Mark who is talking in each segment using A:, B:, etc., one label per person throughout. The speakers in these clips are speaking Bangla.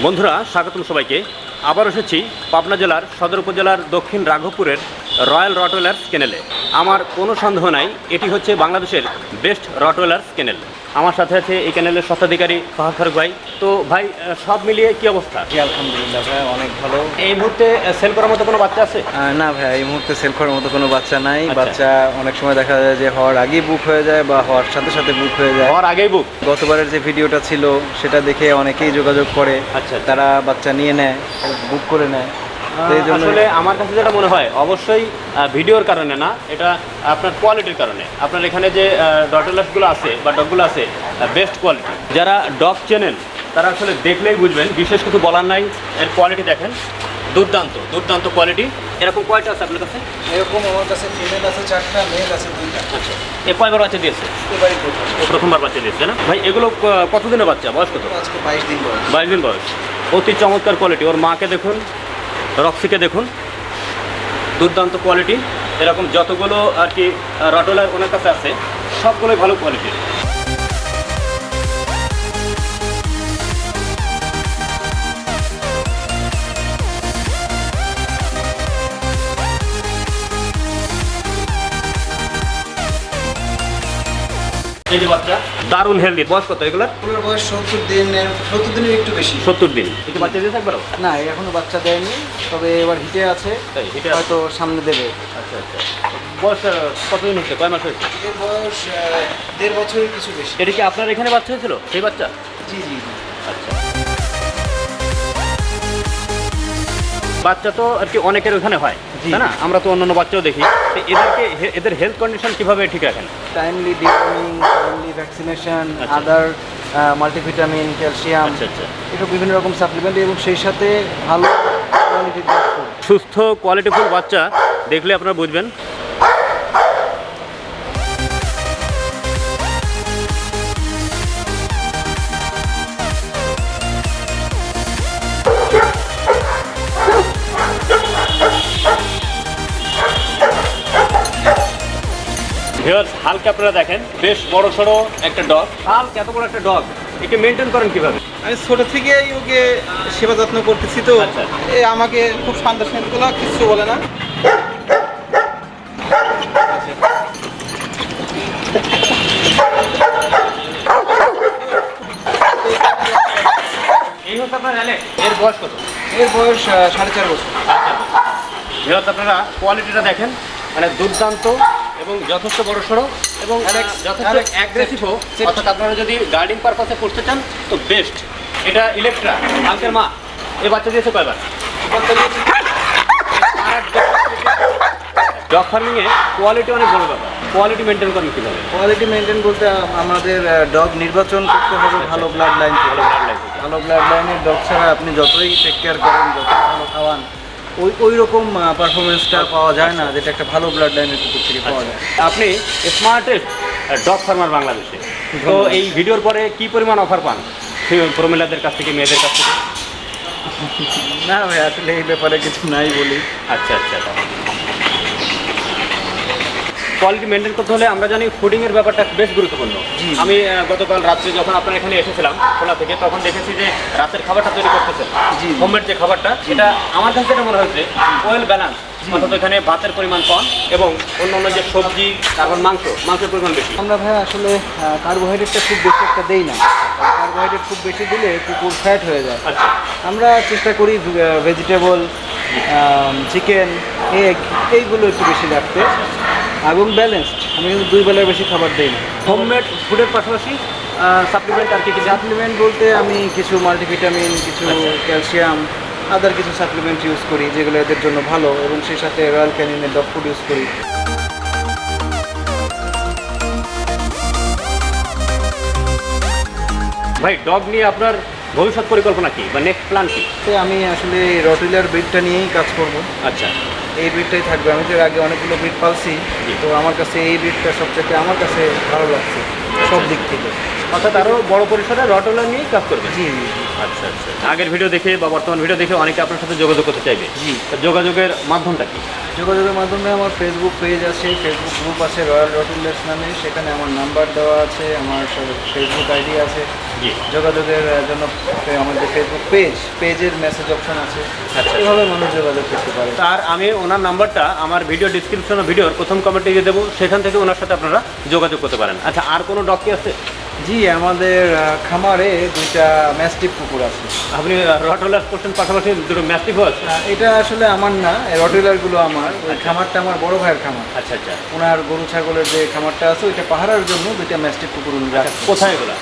A: বন্ধুরা স্বাগতম সবাইকে। আবার এসেছি পাবনা জেলার সদর উপজেলার দক্ষিণ রাঘবপুরের রয়্যাল রটওয়েলার্স কেনেলে। আমার কোনো সন্দেহ নাই এটি হচ্ছে বাংলাদেশের বেস্ট রটওয়েলার্স কেনেল। আমার সাথে আছে এই কেনেলের স্বত্বাধিকারী ফাহাদ ফারুক ভাই। তো ভাই সব মিলিয়ে কি অবস্থা?
B: জি আলহামদুলিল্লাহ ভাই, অনেক ভালো।
A: এই মুহূর্তে সেল করার মতো কোনো বাচ্চা আছে?
B: না ভাই, এই মুহূর্তে সেল করার মতো কোনো বাচ্চা নাই।
A: আচ্ছা।
B: বাচ্চা অনেক সময় দেখা যায় যে হওয়ার আগেই বুক হয়ে যায় বা হওয়ার সাথে সাথে বুক হয়ে যায়।
A: হওয়ার আগেই বুক?
B: গতবারের যে ভিডিওটা ছিল সেটা দেখে অনেকেই যোগাযোগ করে।
A: আচ্ছা।
B: তারা বাচ্চা নিয়ে নেয়, বুক করে নেয়। তো এই জন্য
A: আসলে আমার কাছে যেটা মনে হয় অবশ্যই ভিডিওর কারণে না, এটা আপনার কোয়ালিটির কারণে। আপনার এখানে যে রটওয়েলার্সগুলো আছে বা ডগগুলো আছে বেস্ট কোয়ালিটি। যারা ডগ চেনেন তারা আসলে দেখলেই বুঝবেন, বিশেষ কিছু বলার নাই। এর কোয়ালিটি দেখেন, দুর্দান্ত দুর্দান্ত কোয়ালিটি। এরকম কয়টা আছে আপনার কাছে?
B: এরকম আমার কাছে ফিমেল আছে 4টা, মেল আছে 2টা।
A: আচ্ছা, এ কয়বার বাচ্চা দিয়েছে?
B: এবারই প্রথম।
A: প্রথমবার বাচ্চা দিয়েছে না ভাই? এগুলো কতদিনের বাচ্চা, বয়স কত?
B: আজকে 22 দিন বয়স।
A: 22 দিন বয়স। অতি চমৎকার কোয়ালিটি। ওর মাকে দেখুন, রক্সিকে দেখুন, দুর্দান্ত কোয়ালিটি। এরকম যতগুলো আর কি রটওয়েলার ওনার কাছে আছে সবগুলোই ভালো কোয়ালিটির। এই যে বাচ্চা দারুণ হেলদি। বয়স কত এগুলার?
B: পুরো বয়স 70 দিন, 70 দিনের একটু বেশি।
A: 70 দিন। একটু বাচ্চা দিয়ে থাকবে?
B: না, এখনো বাচ্চা দেয়নি, তবে এবার হিটে আছে,
A: হিটে
B: হয়তো সামনে দেবে।
A: আচ্ছা আচ্ছা। বয়স কতদিন হচ্ছে, কয় মাস হয়েছে?
B: এর বয়স 1.5 বছরের কিছু বেশি।
A: এটা কি আপনার এখানে বাচ্চা হয়েছিল সেই বাচ্চা?
B: জি জি।
A: আচ্ছা। বাচ্চা তো আর কি অনেকের ওখানে হয়, তাই না? আমরা তো অন্যান্য বাচ্চাও দেখি। তো এদের হেলথ কন্ডিশন কিভাবে ঠিক রাখেন?
B: টাইমলি ডিওয়ার্মিং, টাইমলি ভ্যাকসিনেশন, আদার মাল্টিভিটামিন, ক্যালসিয়াম,
A: আচ্ছা আচ্ছা।
B: এটা বিভিন্ন রকম সাপ্লিমেন্ট এবং সেই সাথে ভালো কোয়ালিটির ফুড।
A: সুস্থ কোয়ালিটিফুল বাচ্চা দেখলে আপনারা বুঝবেন। ভিউয়ার্স, হালকা আপনারা দেখেন বেশ বড় সড়ো একটা ডগ। হালকা এত বড় একটা ডগ, একে মেনটেন করেন কিভাবে?
C: আমি ছোট থেকেই ওকে সেবা যত্ন করতেছি, তো
A: আচ্ছা।
C: এ আমাকে খুব শান্ত শান্তগুলো কিচ্ছু বলে না।
A: এই হচ্ছে আপনার এলেক। এর বয়স কত?
B: এর বয়স 4.5 বছর।
A: ভিউয়ার্স, আপনারা কোয়ালিটিটা দেখেন, মানে দুর্দান্ত এবং যথেষ্ট বড় সড়ো এবং যথেষ্ট অ্যাগ্রেসিভও। অর্থাৎ আপনারা যদি গার্ডিং পারপাসে করতে চান তো বেস্ট। এটা ইলেকট্রা আঙ্কেল মা। এই বাচ্চা দিয়েছে কয়বার? ডগ ফার্মিংয়ে কোয়ালিটি অনেক বড় ব্যাপার। কোয়ালিটি মেনটেন করেন কীভাবে?
B: কোয়ালিটি মেনটেন বলতে আমাদের ডগ নির্বাচন করতে হবে ভালো ব্লাড লাইন। ভালো ব্লাড লাইনের ডগ ছাড়া আপনি যতই টেক কেয়ার করেন, যতই ভালো খাওয়ান, ওই রকম পারফরমেন্সটা পাওয়া যায় না যেটা একটা ভালো ব্লাড লাইনের ভিতর থেকে পাওয়া যায়।
A: আপনি স্মার্টেস্ট ডগ ফার্মার বাংলাদেশে। তো এই ভিডিওর পরে কি পরিমাণ অফার পান প্রমিলাদের কাছ থেকে, মেয়েদের কাছ থেকে?
B: না ভাই, আসলে এই ব্যাপারে কিছু নাই বলি।
A: আচ্ছা আচ্ছা। কোয়ালিটি মেনটেন করতে হলে আমরা জানি ফুডিংয়ের ব্যাপারটা বেশ গুরুত্বপূর্ণ। আমি গতকাল রাত্রে যখন আপনার এখানে এসেছিলাম খোলা থেকে, তখন দেখেছি যে রাতের খাবারটা তৈরি করতেছেন, হোমমেড যে খাবারটা, এটা আমার কাছে যেটা মনে হয়েছে ওয়েল ব্যালেন্স। অর্থাৎ এখানে ভাতের পরিমাণ কম এবং অন্যান্য যে সবজি, তারপর মাংসের পরিমাণ বেশি।
B: আমরা ভাই আসলে কার্বোহাইড্রেটটা খুব বেশি একটা দেই না। কার্বোহাইড্রেট খুব বেশি দিলে কুকুর ফ্যাট হয়ে যায়।
A: আচ্ছা।
B: আমরা চেষ্টা করি ভেজিটেবল, চিকেন, এগ এইগুলো একটু বেশি রাখতে এবং ব্যালেন্সড। আমি কিন্তু 2 বেলার বেশি খাবার দিই না।
A: হোমমেড ফুডের পাশাপাশি সাপ্লিমেন্ট আর কি কি?
B: সাপ্লিমেন্ট বলতে আমি কিছু মাল্টিভিটামিন, কিছু ক্যালসিয়াম, আদার কিছু সাপ্লিমেন্ট ইউজ করি যেগুলো এদের জন্য ভালো, এবং সেই সাথে রয়্যাল ক্যানিনের ডগ ফুড ইউজ করি।
A: ভাই, ডগ নিয়ে আপনার ভবিষ্যৎ পরিকল্পনা কি বা নেক্সট প্ল্যান কি?
B: তো আমি আসলে রটওয়েলার ব্রিডটা নিয়েই কাজ করব।
A: আচ্ছা।
B: এই ব্রিডটাই থাকবে। আমি তো এর আগে অনেকগুলো ব্রিড পালছি, তো আমার কাছে এই ব্রিডটা সবচেয়ে আমার কাছে ভালো লাগছে সব দিক থেকে।
A: অর্থাৎ আরও বড় পরিসরে রটওয়েলার নিয়েই কাজ করবে?
B: জি।
A: আচ্ছা আচ্ছা। আগের ভিডিও দেখে বা বর্তমান ভিডিও দেখে অনেকে আপনার সাথে যোগাযোগ করতে চাইবে।
B: জি।
A: যোগাযোগের মাধ্যমটা কি?
B: যোগাযোগের মাধ্যমে আমার ফেসবুক পেজ আছে, ফেসবুক গ্রুপ আছে রয়্যাল রটওয়েলার্স নামে, সেখানে আমার নাম্বার দেওয়া আছে, আমার ফেসবুক আইডি আছে।
A: জি।
B: যোগাযোগের জন্য আমাদের ফেসবুক পেজের মেসেজ অপশন আছে,
A: আচ্ছা।
B: এভাবে মানুষ যোগাযোগ করতে পারে।
A: আর আমি ওনার নাম্বারটা আমার ভিডিও ডিসক্রিপশন ভিডিওর প্রথম কমেন্টে দিয়ে দেবো, সেখান থেকে ওনার সাথে আপনারা যোগাযোগ করতে পারেন। আচ্ছা, আর কোনো ডগ কি আছে?
B: জি, আমাদের খামারে 2টা ম্যাস্টিফ কুকুর আছে।
A: আপনি রটওয়েলার করছেন, পাশাপাশি দুটো ম্যাস্টিফও আছে?
B: এটা আসলে আমার না, রটওয়েলারগুলো আমার, ওই খামারটা আমার বড় ভাইয়ের খামার।
A: আচ্ছা আচ্ছা।
B: ওনার গরু ছাগলের যে খামারটা আছে ওইটা পাহারার জন্য 2টা ম্যাস্টিফ কুকুর উনি রাখছেন।
A: কোথায় এগুলো?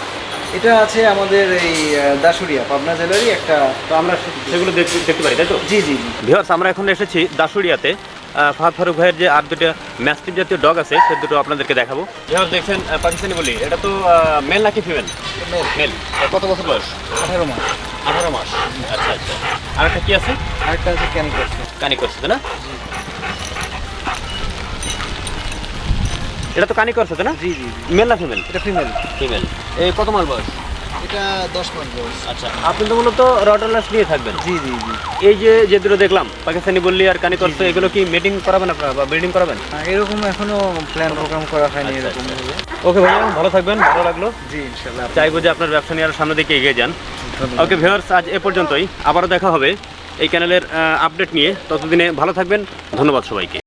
B: এটা আছে আমাদের এই দাসুরিয়া, পাবনা জেলারই একটা।
A: তো আমরা সেগুলো দেখতে পারি, তাই তো?
B: জি জি জি।
A: ভিউয়ার্স, আমরা এখন এসেছি দাসুরিয়াতে। ফাহাদ ফারুক ভাইয়ের যে আর দুটো ম্যাস্টিফ জাতীয় ডগ আছে সে দুটো আপনাদেরকে দেখাবো। ভিউয়ার্স দেখছেন পাকিস্তানি বলি, এটা তো মেল নাকি ফিমেল? মেল। কত বছর বয়স?
B: 18 মাস।
A: 18 মাস। আচ্ছা আচ্ছা। আর একটা কি আছে?
B: আরেকটা আছে ক্যানি করছে।
A: কানি করছে, তাই না? এটা তো কানি করছে, তাই না?
B: জি জি জি।
A: মেল না ফিমেল?
B: এটা ফিমেল।
A: ফিমেল। এই কত মাস বয়স?
B: এটা 10 মাস বয়স।
A: আচ্ছা, আপনি তো মূলত রটওয়েলার নিয়ে থাকবেন।
B: জি জি জি।
A: এই যে দুটো দেখলাম পাকিস্তানি বললি আর কানি করছে, এগুলো কি মিটিং করাবেন আপনারা বা ব্রিডিং করাবেন?
B: এরকম এখনো প্ল্যান প্রোগ্রাম করা হয়নি
A: আচ্ছা,
B: এরকম।
A: ওকে ভাইয়া, ভালো থাকবেন, ভালো লাগলো।
B: জি ইনশাআল্লাহ।
A: চাইবো যে আপনার ব্যবসা নিয়ে আরো সামনের দিকে এগিয়ে যান। ওকে ভিউয়ার্স, আজ এ পর্যন্তই। আবারও দেখা হবে এই চ্যানেলের আপডেট নিয়ে। ততদিনে ভালো থাকবেন। ধন্যবাদ সবাইকে।